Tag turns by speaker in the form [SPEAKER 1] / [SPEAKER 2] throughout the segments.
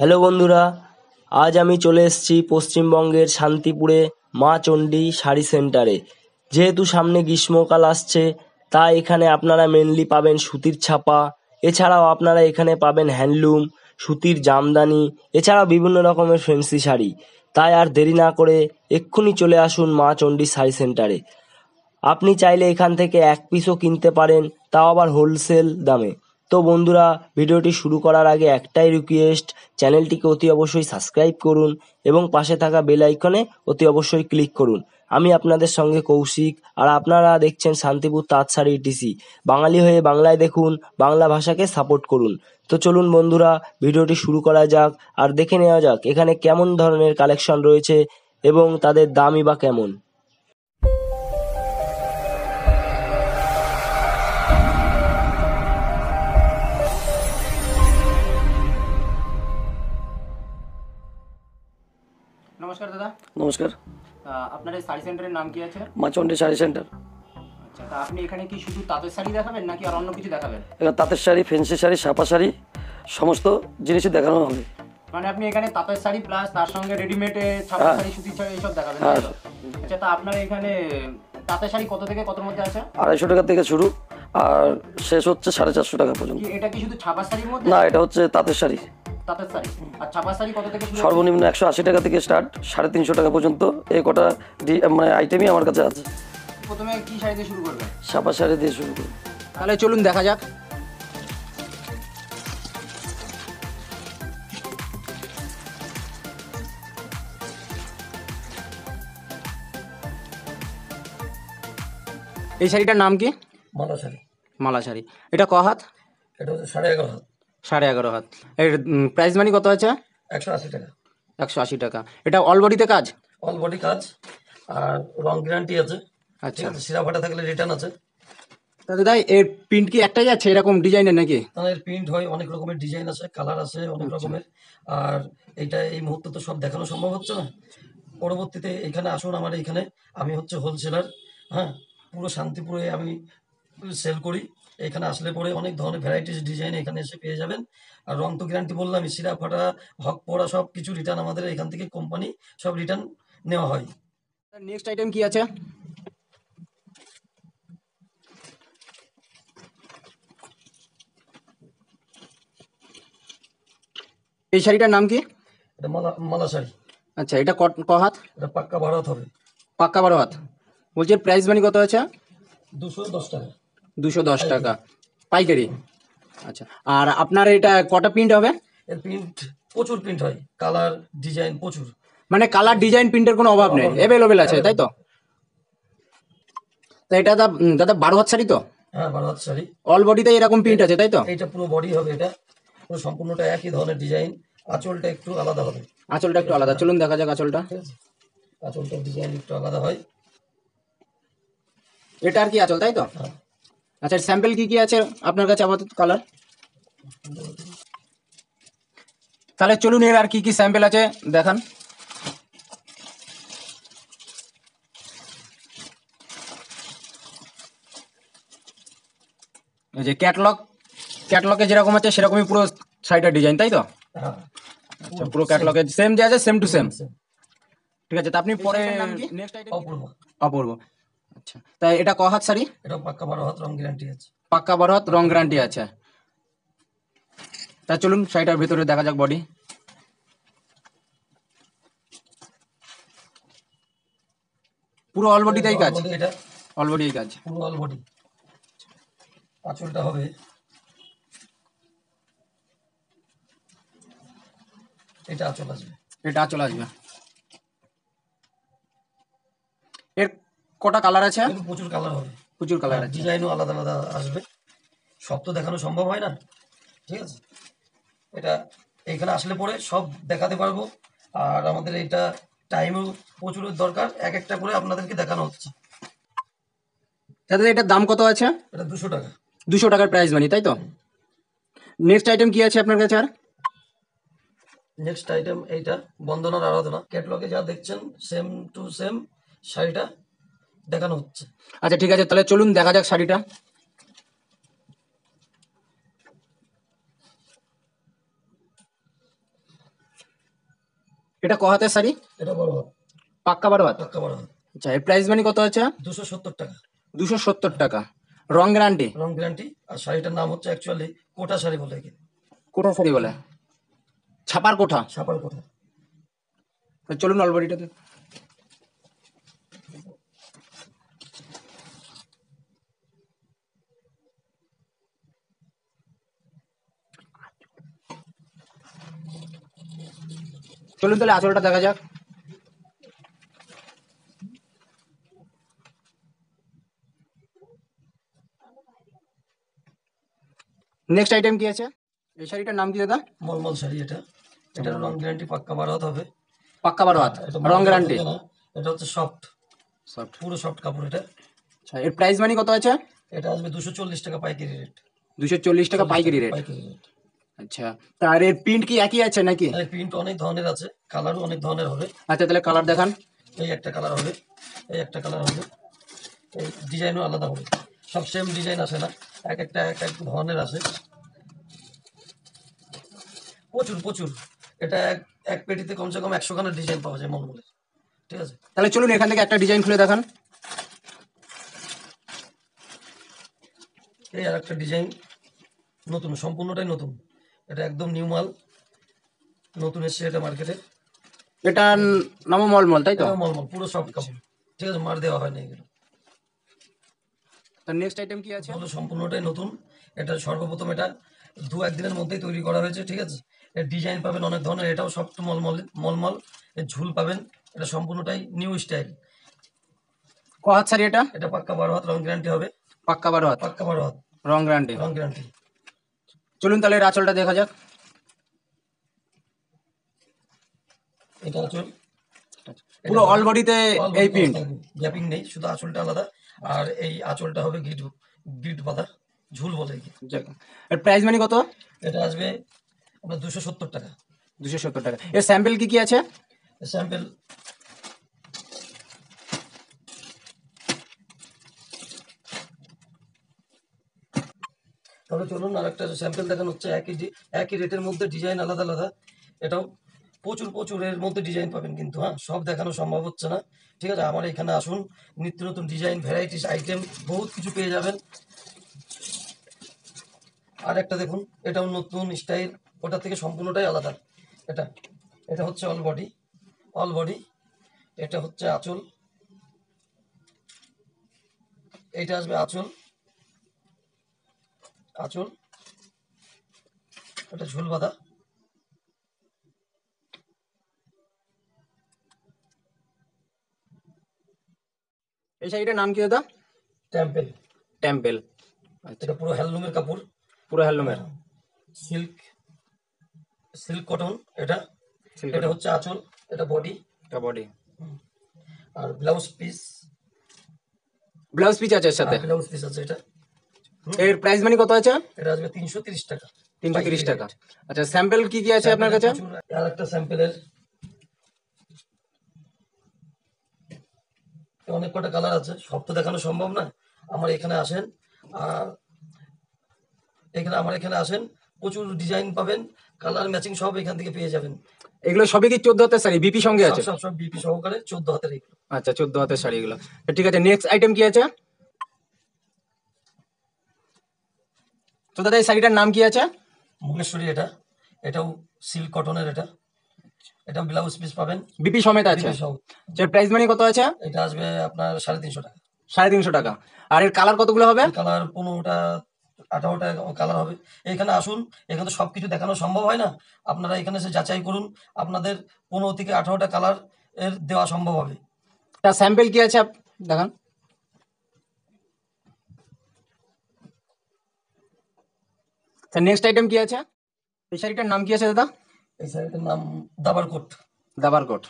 [SPEAKER 1] Hello বন্ধুরা, আজ আমি চলে এসেছি পশ্চিমবঙ্গের শান্তিপুরে মা চণ্ডী শাড়ি সেন্টারে। যেহেতু সামনে গ্রীষ্মকাল আসছে, তাই এখানে আপনারা মেনলি পাবেন সুতির ছাপা, এছাড়াও আপনারা এখানে পাবেন হ্যান্ডলুম, সুতির জামদানি, এছাড়াও বিভিন্ন রকমের ফ্যান্সি শাড়ি। তাই আর দেরি না করে এক্ষুনি চলে আসুন মা চণ্ডী শাড়ি সেন্টারে। আপনি চাইলে এখান থেকে এক পিসও কিনতে পারেন, তাও আবার হোলসেল দামে। তো বন্ধুরা, ভিডিওটি শুরু করার আগে একটাই রিকোয়েস্ট, চ্যানেলটিকে অতি অবশ্যই সাবস্ক্রাইব করুন এবং পাশে থাকা বেল আইকনে অতি অবশ্যই ক্লিক করুন। আমি আপনাদের সঙ্গে কৌশিক, আর আপনারা দেখছেন শান্তিপুর তাঁত শাড়ি ইটিসি। বাঙালি হয়ে বাংলায় দেখুন, বাংলা ভাষাকে সাপোর্ট করুন। তো চলুন বন্ধুরা, ভিডিওটি শুরু করা যাক আর দেখে নেওয়া যাক এখানে কেমন ধরনের কালেকশন রয়েছে এবং তাদের দামই বা কেমন।
[SPEAKER 2] নমস্কার দাদা।
[SPEAKER 3] নমস্কার।
[SPEAKER 2] আপনার এই শাড়ি সেন্টারের নাম কি আছে?
[SPEAKER 3] মা চণ্ডী শাড়ি সেন্টার।
[SPEAKER 2] আচ্ছা, তা আপনি এখানে কি শুধু তাঁতের শাড়ি দেখাবেন নাকি আর অন্য কিছু দেখাবেন?
[SPEAKER 3] এবার তাঁতের শাড়ি, ফ্যান্সি শাড়ি, ছাপা শাড়ি সমস্ত জিনিসই দেখানো হবে।
[SPEAKER 2] মানে আপনি এখানে তাঁতের শাড়ি প্লাস তার সঙ্গে রেডিমেডে ছাপা শাড়ি, সুতির শাড়ি এইসব দেখাবেন?
[SPEAKER 3] হ্যাঁ।
[SPEAKER 2] আচ্ছা, তা আপনার এখানে তাঁতের শাড়ি কত থেকে কতর মধ্যে আছে?
[SPEAKER 3] 250 টাকা থেকে শুরু আর শেষ হচ্ছে 450 টাকা পর্যন্ত।
[SPEAKER 2] এটা কি শুধু ছাপা শাড়ির মধ্যে?
[SPEAKER 3] না, এটা হচ্ছে তাঁতের শাড়ি।
[SPEAKER 2] তাঁতের শাড়ি। আর ছাপা শাড়ি কত থেকে শুরু?
[SPEAKER 3] সর্বনিম্ন 180 টাকা থেকে স্টার্ট, 350 টাকা পর্যন্ত এই কটা মানে আইটেমই আমার কাছে আছে।
[SPEAKER 2] প্রথমে কি শাড়ি দিয়ে শুরু করবেন?
[SPEAKER 3] ছাপা শাড়ি দিয়ে শুরু করি।
[SPEAKER 2] তাহলে চলুন দেখা যাক। এই শাড়িটার নাম কি?
[SPEAKER 3] মালা শাড়ি।
[SPEAKER 2] মালা শাড়ি। এটা ক হাত?
[SPEAKER 3] এটা হচ্ছে 11.5 হাত।
[SPEAKER 2] 11.5 হাত। এর প্রাইস মানি কত আছে?
[SPEAKER 3] 180 টাকা।
[SPEAKER 2] 180 টাকা। এটা অল বডিতে কাজ?
[SPEAKER 3] অল বডি কাজ আর রং গ্যারান্টি আছে।
[SPEAKER 2] আচ্ছা,
[SPEAKER 3] সিরা ফাটা থাকলে রিটার্ন আছে।
[SPEAKER 2] দাদা এর প্রিন্ট কি একটাই আছে এরকম ডিজাইনের নাকি?
[SPEAKER 3] এর প্রিন্ট হয়, অনেক রকমের ডিজাইন আছে, কালার আছে অনেক রকমের। আর এইটা এই মুহূর্তে তো সব দেখানো সম্ভব হচ্ছে না, পরবর্তীতে এখানে আসুন আমার এখানে। আমি হচ্ছে হোলসেলার। হ্যাঁ, পুরো শান্তিপুরে আমি সেল করি। এখানে আসলে পরে অনেক ধরনের ভ্যারাইটিস ডিজাইন এখানে এসে পেয়ে যাবেন। আর রং তো গ্যারান্টি বললাম, সিরা ফাটা, হক পড়া সব কিছু রিটার্ন আমাদের এখান থেকে কোম্পানি সব রিটার্ন নেওয়া হয়।
[SPEAKER 2] নেক্সট আইটেম কি আছে? এই শাড়িটার নাম কি?
[SPEAKER 3] এটা মালা শাড়ি।
[SPEAKER 2] আচ্ছা, এটা ক হাত?
[SPEAKER 3] এটা পাক্কা 12 হাত হবে।
[SPEAKER 2] পাক্কা 12 হাত। বলছি প্রাইস মানি কত আছে?
[SPEAKER 3] 210 টাকা।
[SPEAKER 2] 210 টাকা পাইকারি। আচ্ছা, আর আপনার এটা কটা প্রিন্ট হবে?
[SPEAKER 3] এর প্রিন্ট প্রচুর প্রিন্ট হয়, কালার ডিজাইন প্রচুর।
[SPEAKER 2] মানে কালার ডিজাইন প্রিন্টের কোনো অভাব নেই, অ্যাভেলেবেল আছে তাই তো? তা এটা দাদা 12 হাত শাড়ি তো?
[SPEAKER 3] হ্যাঁ, 12 হাত শাড়ি।
[SPEAKER 2] অল বডিতে এরকম প্রিন্ট আছে তাই তো?
[SPEAKER 3] এইটা পুরো বডি হবে, এটা পুরো সম্পূর্ণটা একই ধরনের ডিজাইন। আঁচলটা একটু আলাদা হবে।
[SPEAKER 2] আঁচলটা একটু আলাদা, চলুন দেখা যাক আঁচলটা।
[SPEAKER 3] ঠিক আছে, আঁচলটার ডিজাইন একটু আলাদা হয়।
[SPEAKER 2] এটা আর কি আঁচল তাই তো?
[SPEAKER 3] হ্যাঁ।
[SPEAKER 2] আচ্ছা, স্যাম্পল কি কি আছে আপনার কাছে আপাতত কালার? তাহলে চলুন এর আর কি কি স্যাম্পল আছে দেখান। এই যে ক্যাটলগে যেরকম আছে সেরকমই পুরো শাড়িটার ডিজাইন তাই তো?
[SPEAKER 3] হ্যাঁ,
[SPEAKER 2] আচ্ছা, পুরো ক্যাটলগে সেম যে আছে সেম টু সেম। ঠিক আছে, তা আপনি পরে নেক্সট আইটেম
[SPEAKER 3] অপূর্ব।
[SPEAKER 2] অপূর্ব। আচ্ছা, তাই এটা ক হাত শাড়ি?
[SPEAKER 3] এটা পাক্কা 12 হাত, রং গ্যারান্টি আছে।
[SPEAKER 2] পাক্কা 12 হাত, রং গ্যারান্টি আছে। তা চলুন শাড়িটার ভিতরে দেখা যাক বডি। পুরো অল বডিতেই কাজ?
[SPEAKER 3] এটা
[SPEAKER 2] অল বডি কাজ,
[SPEAKER 3] পুরো অল বডি। আঁচলটা হবে, এটা আঁচল আসবে।
[SPEAKER 2] এটা আঁচল আসবে। এর কটা কালার আছে?
[SPEAKER 3] প্রচুর কালার হবে,
[SPEAKER 2] প্রচুর কালার আছে,
[SPEAKER 3] ডিজাইনও আলাদা আলাদা আসবে। সব তো দেখানো সম্ভব হয় না, ঠিক আছে? এটা এখানে আসলে পরে সব দেখাতে পারবো। আর আমাদের এটা টাইমও প্রচুর দরকার, এক একটা করে আপনাদেরকে দেখানো হচ্ছে।
[SPEAKER 2] দাদা এটার দাম কত আছে?
[SPEAKER 3] এটা 200 টাকা।
[SPEAKER 2] 200 টাকার প্রাইস মানি তাই তো? নেক্সট আইটেম কি আছে আপনার কাছে? আর
[SPEAKER 3] নেক্সট আইটেম এইটা বন্দনার আরাধনা। ক্যাটলগে যা দেখছেন সেম টু সেম শাড়িটা দেখানো হচ্ছে।
[SPEAKER 2] আচ্ছা ঠিক আছে, তাহলে চলুন দেখা যাক শাড়িটা। এটা ক হাতের শাড়ি?
[SPEAKER 3] এটা বড় হাত,
[SPEAKER 2] পাক্কা 12 হাত।
[SPEAKER 3] পাক্কা বড় হাত।
[SPEAKER 2] আচ্ছা, এর প্রাইস মানি কত আছে?
[SPEAKER 3] 270 টাকা
[SPEAKER 2] 270 টাকা। রং গ্যারান্টি?
[SPEAKER 3] রং গ্যারান্টি। আর শাড়িটার নাম হচ্ছে অ্যাকচুয়ালি কোটা শাড়ি বলে, কি
[SPEAKER 2] কোঠা শাড়ি বলে, ছাপার কোঠা।
[SPEAKER 3] ছাপার কোটা।
[SPEAKER 2] তো চলুন অলবডিটাতে। চলুন তাহলে আঁচলটা দেখা যাক। নেক্সট আইটেম কি আছে? এই শাড়িটার নাম কি দাদা?
[SPEAKER 3] মলমল শাড়ি এটা। এটার রং গ্যারান্টি পাক্কা 12 হাত হবে।
[SPEAKER 2] পাক্কা 12 হাত,
[SPEAKER 3] এটা
[SPEAKER 2] রং
[SPEAKER 3] মলমল
[SPEAKER 2] গ্যারান্টি।
[SPEAKER 3] থাকে না, এটা হচ্ছে সফট,
[SPEAKER 2] সফট।
[SPEAKER 3] পুরো সফট কাপড় এটা।
[SPEAKER 2] আচ্ছা, এর প্রাইস মানি কত আছে?
[SPEAKER 3] এটা আসবে 240 টাকা পাইকারি রেট।
[SPEAKER 2] 240 টাকা পাইকারি রেট।
[SPEAKER 3] পাইকারি রেট।
[SPEAKER 2] আচ্ছা, তার এর প্রিন্ট কি একই আছে নাকি?
[SPEAKER 3] এর প্রিন্ট অনেক ধরনের আছে, কালারও অনেক ধরনের হবে।
[SPEAKER 2] আচ্ছা, তাহলে কালার দেখান।
[SPEAKER 3] এই একটা কালার হবে, এই একটা কালার হবে, এই ডিজাইনও আলাদা হবে। সব সেম ডিজাইন আসে না, এক একটা এক এক ধরনের আসে। প্রচুর প্রচুর। এটা এক এক পেটিতে কমসে কম 100 খানা ডিজাইন পাওয়া যায় মলমলের। ঠিক আছে,
[SPEAKER 2] তাহলে চলুন এখান থেকে একটা ডিজাইন খুলে দেখান।
[SPEAKER 3] এই আর একটা ডিজাইন, নতুন, সম্পূর্ণটাই নতুন। এটা একদম নিউ মাল, নতুন এসছে এটা মার্কেটে।
[SPEAKER 2] এটা নাম মলমল, তাই তো?
[SPEAKER 3] এটা মলমল, পুরো সফট কাপড়। ঠিক আছে, মার দেওয়া হয় না এগুলো।
[SPEAKER 2] তার নেক্সট আইটেম কি আছে?
[SPEAKER 3] হলো সম্পূর্ণটাই নতুন। এটা সর্বপ্রথম এটা 2-1 দিনের মধ্যেই তৈরি করা হয়েছে। ঠিক আছে, এর ডিজাইন পাবেন অনেক ধরনের, এটাও সফট মলমল মলমল। এর ঝুল পাবেন, এটা সম্পূর্ণটাই নিউ স্টাইল।
[SPEAKER 2] ক হাত শাড়ি এটা?
[SPEAKER 3] এটা পাক্কা 12 হাত, রং গ্যারান্টি হবে।
[SPEAKER 2] পাক্কা 12 হাত,
[SPEAKER 3] পাক্কা 12 হাত,
[SPEAKER 2] রং গ্যারান্টি।
[SPEAKER 3] রং গ্যারান্টি।
[SPEAKER 2] চলুন তাহলে এর আঁচলটা দেখা যাক।
[SPEAKER 3] এটা আঁচল,
[SPEAKER 2] পুরো অল বডিতে এই প্রিন্ট,
[SPEAKER 3] গ্যাপিং নেই, শুধু আঁচলটা আলাদা। আর এই আঁচলটা হবে গিট, গিট বাঁধা, ঝুল বলে কি।
[SPEAKER 2] এর প্রাইস মানি কত?
[SPEAKER 3] এটা আসবে আপনার 270 টাকা।
[SPEAKER 2] 270 টাকা। এর স্যাম্পল কি কি আছে?
[SPEAKER 3] স্যাম্পল তাহলে চলুন আর একটা স্যাম্পল দেখানো হচ্ছে। একই রেটের মধ্যে ডিজাইন আলাদা আলাদা। এটাও প্রচুর প্রচুর এর মধ্যে ডিজাইন পাবেন, কিন্তু হ্যাঁ সব দেখানো সম্ভব হচ্ছে না। ঠিক আছে, আমার এখানে আসুন, নিত্য নতুন ডিজাইন, ভ্যারাইটিস আইটেম বহুত কিছু পেয়ে যাবেন। আর একটা দেখুন, এটাও নতুন স্টাইল, ওটা থেকে সম্পূর্ণটাই আলাদা। এটা এটা হচ্ছে অল বডি, অল বডি। এটা হচ্ছে আঁচল, এইটা আসবে আঁচল, আঁচল। এটা ঝুল বাঁধা।
[SPEAKER 2] এই শাড়িটার নাম কি দাদা?
[SPEAKER 3] টেম্পেল।
[SPEAKER 2] টেম্পল।
[SPEAKER 3] এটা পুরো হ্যান্ডলুমের কাপড়,
[SPEAKER 2] পুরো হ্যান্ডলুমের।
[SPEAKER 3] Silk, silk cotton. এটা এটা হচ্ছে আঁচল, এটা বডি,
[SPEAKER 2] এটা বডি।
[SPEAKER 3] আর ব্লাউজ পিস।
[SPEAKER 2] ব্লাউজ পিস আছে এর সাথে?
[SPEAKER 3] ব্লাউজ পিস আছে এটা।
[SPEAKER 2] এর প্রাইস মানি কত আছে?
[SPEAKER 3] এটা আসবে 330 টাকা।
[SPEAKER 2] 330 টাকা। আচ্ছা, স্যাম্পল কি কি আছে আপনার কাছে?
[SPEAKER 3] আর একটা স্যাম্পলের অনেক কটা কালার আছে, সব তো দেখানো সম্ভব না। আমার এখানে আসেন, আর আমার এখানে আসেন, প্রচুর ডিজাইন পাবেন, কালার ম্যাচিং সব এখান থেকে পেয়ে যাবেন।
[SPEAKER 2] এগুলো সবই কি 14 হাতের শাড়ি বিপি সঙ্গে আছে?
[SPEAKER 3] সব বিপি সহকারে 14 হাতের এগুলো।
[SPEAKER 2] আচ্ছা, 14 হাতের শাড়ি এগুলো। ঠিক আছে, নেক্সট আইটেম কি আছে? তো দাদা এই শাড়িটার নাম কি আছে?
[SPEAKER 3] মুগেশ্বরী। এটাও সিল্ক কটনের। এটা ব্লাউজ পিস পাবেন,
[SPEAKER 2] বিপি সমেত আছে।
[SPEAKER 3] বিপি সহ।
[SPEAKER 2] এর প্রাইস মানি কত আছে?
[SPEAKER 3] এটা আসবে আপনার 350 টাকা।
[SPEAKER 2] 350 টাকা। আর এর কালার কতগুলো হবে?
[SPEAKER 3] কালার 15টা 18টা কালার হবে। এখানে আসুন, এখানে তো সবকিছু দেখানো সম্ভব হয় না। আপনারা এখানে এসে যাচাই করুন, আপনাদের 15 থেকে 18টা কালার এর দেওয়া সম্ভব হবে।
[SPEAKER 2] তার স্যাম্পল কি আছে দেখান। নেক্সট আইটেম কি আছে? এই শাড়িটার নাম কি আছে দাদা?
[SPEAKER 3] এই শাড়িটার নাম দাবার কোট।
[SPEAKER 2] দাবার কোট।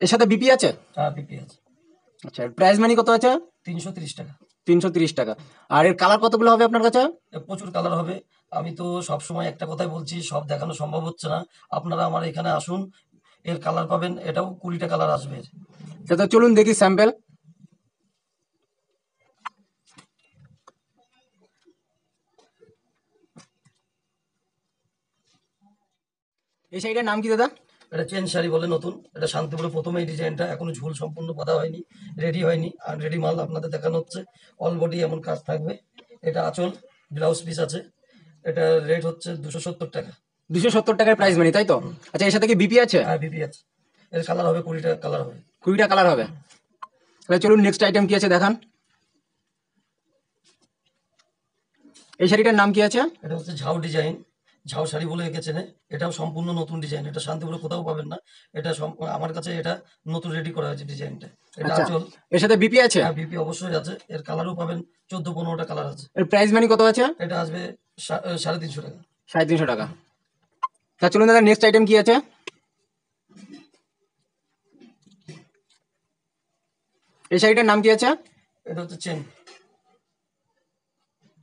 [SPEAKER 2] এর সাথে বিপি আছে?
[SPEAKER 3] হ্যাঁ, বিপি আছে।
[SPEAKER 2] আচ্ছা, প্রাইস মানি কত আছে?
[SPEAKER 3] 330 টাকা।
[SPEAKER 2] 330 টাকা। আর এর কালার কতগুলো হবে আপনার কাছে?
[SPEAKER 3] প্রচুর কালার হবে। আমি তো সব সময় একটা কথাই বলছি, সব দেখানো সম্ভব হচ্ছে না। আপনারা আমার এখানে আসুন, এর কালার পাবেন। এটাও 20টা কালার আসবে।
[SPEAKER 2] তো চলুন দেখি স্যাম্পল। এই শাড়িটার নাম কি দাদা?
[SPEAKER 3] এটা চেন শাড়ি বলে নতুন, এটা শান্তিপুরে প্রথমে এই ডিজাইনটা, এখনো ঝুল সম্পূর্ণ বাঁধা হয়নি, রেডি হয়নি, আর রেডি মাল আপনাদের দেখানো হচ্ছে। অল বডি এমন কাজ থাকবে। এটা আঁচল, ব্লাউজ পিস আছে। এটা রেট হচ্ছে 270 টাকা।
[SPEAKER 2] 270 টাকার প্রাইস মানি, তাই তো? আচ্ছা, এর সাথে কি বিপি আছে?
[SPEAKER 3] আর বিপি আছে। এর কালার হবে 20টা কালার হবে।
[SPEAKER 2] 20টা কালার হবে। তাহলে চলুন নেক্সট আইটেম কি আছে দেখান। এই শাড়িটার নাম কি আছে?
[SPEAKER 3] এটা হচ্ছে ঝাউ ডিজাইন, ঝাউ শাড়ি বলে এঁকেছেন। এটাও সম্পূর্ণ নতুন ডিজাইন, এটা শান্তিপুরে কোথাও পাবেন না। এটা আমার কাছে এটা নতুন রেডি করা হয়েছে ডিজাইনটা। এটা
[SPEAKER 2] আচ্ছা,
[SPEAKER 3] আঁচল।
[SPEAKER 2] এর সাথে বিপি আছে?
[SPEAKER 3] হ্যাঁ, বিপি অবশ্যই আছে। এর কালারও পাবেন 14-15টা কালার আছে।
[SPEAKER 2] এর প্রাইস মানি কত আছে?
[SPEAKER 3] এটা আসবে 350 টাকা।
[SPEAKER 2] 350 টাকা। তা চলুন দাদা নেক্সট আইটেম কি আছে। এই শাড়িটার নাম কি আছে?
[SPEAKER 3] এটা হচ্ছে চেন,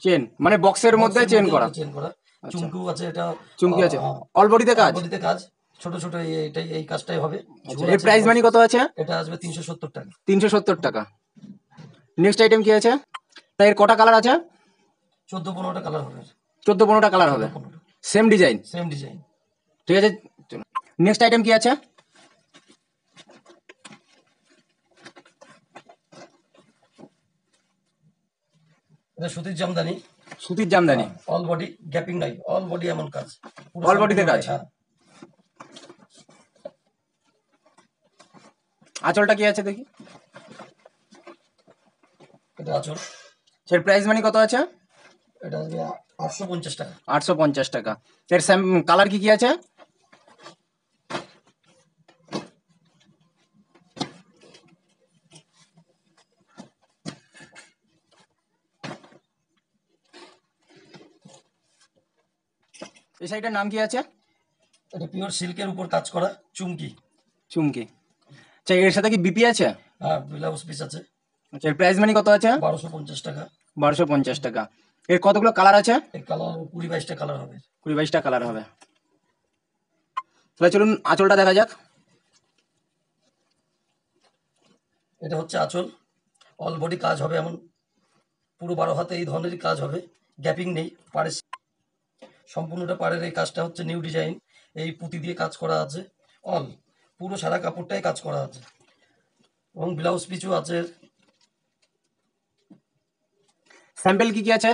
[SPEAKER 2] চেন মানে বক্সের মধ্যে চেন করা।
[SPEAKER 3] চেন করা। চুমকু আছে। এটা
[SPEAKER 2] চুমকি আছে, অল বডিতে কাজ।
[SPEAKER 3] বডিতে কাজ, ছোট ছোট এই কাজটাই হবে। ঝুল
[SPEAKER 2] এর
[SPEAKER 3] আছে,
[SPEAKER 2] প্রাইস মানি কত আছে?
[SPEAKER 3] এটা আসবে 370 টাকা।
[SPEAKER 2] 370 টাকা। নেক্সট আইটেম কি আছে? তা এর কটা কালার আছে?
[SPEAKER 3] 14-15টা কালার হবে।
[SPEAKER 2] 14-15টা কালার হবে, সেম ডিজাইন।
[SPEAKER 3] Same design.
[SPEAKER 2] ঠিক আছে, নেক্সট আইটেম কি আছে?
[SPEAKER 3] এটা সুতির জামদানি,
[SPEAKER 2] সুতির জামদানি,
[SPEAKER 3] অল বডি, গ্যাপিং নাই, অল বডি এমন কাজ, পুরো
[SPEAKER 2] অল বডিতে
[SPEAKER 3] সম্পূর্ণ
[SPEAKER 2] কাজ।
[SPEAKER 3] হ্যাঁ।
[SPEAKER 2] আঁচলটা কি আছে দেখি।
[SPEAKER 3] এটা আঁচল।
[SPEAKER 2] এর প্রাইস মানি কত আছে?
[SPEAKER 3] এটা আসবে 850 টাকা।
[SPEAKER 2] 850 টাকা। এর কালার কি কি আছে? এই শাড়িটার নাম কি আছে?
[SPEAKER 3] এটা পিওর সিল্কের উপর কাজ করা চুমকি।
[SPEAKER 2] চুমকি। আচ্ছা, এর সাথে কি বিপি আছে?
[SPEAKER 3] হ্যাঁ, ব্লাউজ পিস আছে।
[SPEAKER 2] আচ্ছা, এর প্রাইস মানি কত আছে?
[SPEAKER 3] 1250 টাকা।
[SPEAKER 2] 1250 টাকা। এর কতগুলো কালার আছে?
[SPEAKER 3] এই কালার 20-22টা কালার হবে।
[SPEAKER 2] 20-22টা কালার হবে। তাহলে চলুন আঁচলটা দেখা যাক।
[SPEAKER 3] এটা হচ্ছে আঁচল, অল বডি কাজ হবে এমন, পুরো 12 হাতে এই ধরনেরই কাজ হবে, গ্যাপিং নেই। পাড়ে সম্পূর্ণটা পাড়ের এই কাজটা হচ্ছে নিউ ডিজাইন, এই পুঁতি দিয়ে কাজ করা আছে। অল পুরো সারা কাপড়টাই কাজ করা আছে, এবং ব্লাউজ পিছু আছে।
[SPEAKER 2] স্যাম্পল কি কি আছে?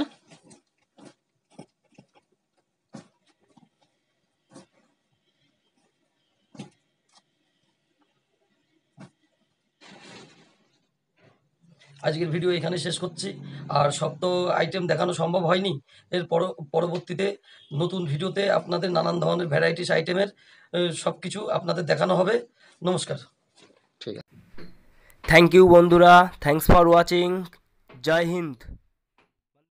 [SPEAKER 3] আজকের ভিডিও এখানে শেষ করছি। আর সব তো আইটেম দেখানো সম্ভব হয়নি। এর পরবর্তীতে নতুন ভিডিওতে আপনাদের নানান ধরনের ভ্যারাইটিস আইটেমের সব কিছু আপনাদের দেখানো হবে। নমস্কার।
[SPEAKER 2] ঠিক আছে।
[SPEAKER 1] থ্যাংক ইউ বন্ধুরা, থ্যাংকস ফর ওয়াচিং। জয় হিন্দ।